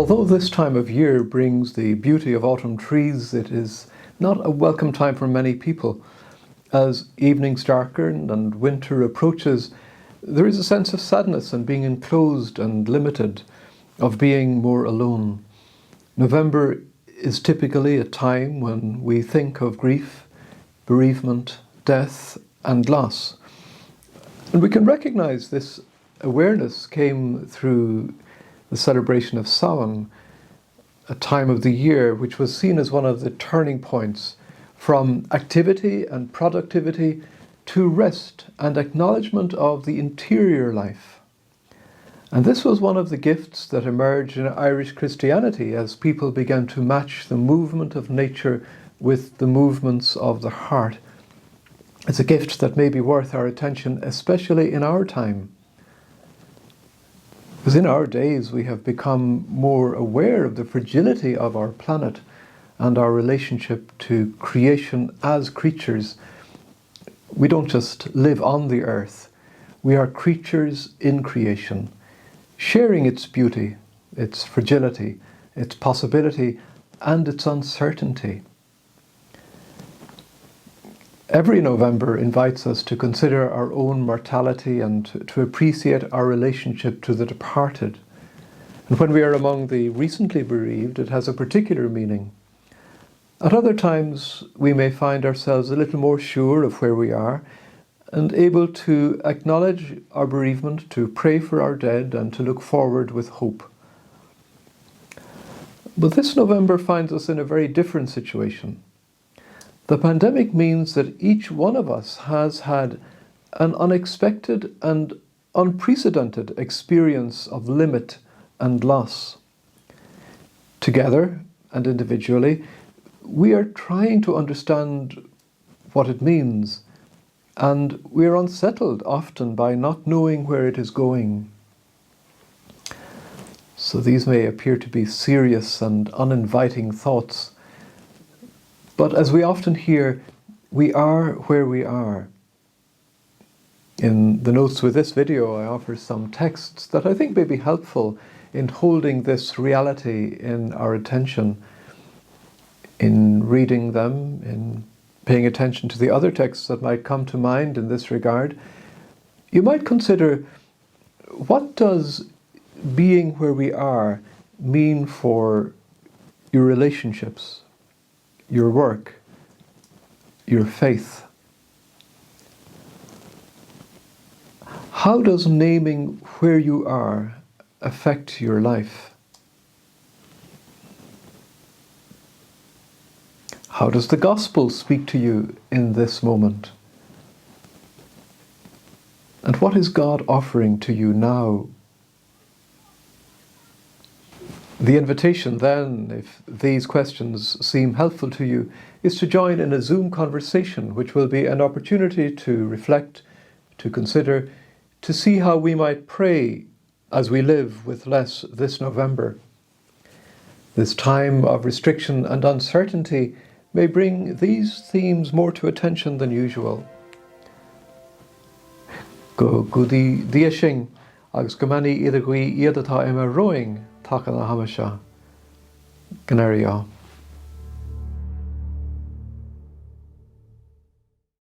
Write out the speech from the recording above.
Although this time of year brings the beauty of autumn trees, it is not a welcome time for many people. As evenings darken and winter approaches, there is a sense of sadness and being enclosed and limited, of being more alone. November is typically a time when we think of grief, bereavement, death, and loss. And we can recognize this awareness came through the celebration of Samhain, a time of the year which was seen as one of the turning points from activity and productivity to rest and acknowledgement of the interior life. And this was one of the gifts that emerged in Irish Christianity as people began to match the movement of nature with the movements of the heart. It's a gift that may be worth our attention, especially in our time. Because in our days we have become more aware of the fragility of our planet and our relationship to creation as creatures. We don't just live on the earth, we are creatures in creation, sharing its beauty, its fragility, its possibility, and its uncertainty. Every November invites us to consider our own mortality and to appreciate our relationship to the departed. And when we are among the recently bereaved, it has a particular meaning. At other times, we may find ourselves a little more sure of where we are and able to acknowledge our bereavement, to pray for our dead, and to look forward with hope. But this November finds us in a very different situation. The pandemic means that each one of us has had an unexpected and unprecedented experience of limit and loss. Together and individually, we are trying to understand what it means, and we are unsettled often by not knowing where it is going. So these may appear to be serious and uninviting thoughts, but as we often hear, we are where we are. In the notes with this video, I offer some texts that I think may be helpful in holding this reality in our attention, in reading them, in paying attention to the other texts that might come to mind in this regard. You might consider, what does being where we are mean for your relationships, your work, your faith? How does naming where you are affect your life? How does the gospel speak to you in this moment? And what is God offering to you now? The invitation then, if these questions seem helpful to you, is to join in a Zoom conversation, which will be an opportunity to reflect, to consider, to see how we might pray as we live with less this November. This time of restriction and uncertainty may bring these themes more to attention than usual. Go gudi diashing, agus gomani idagui iadata ema roing, takana hamasha, Ganaria.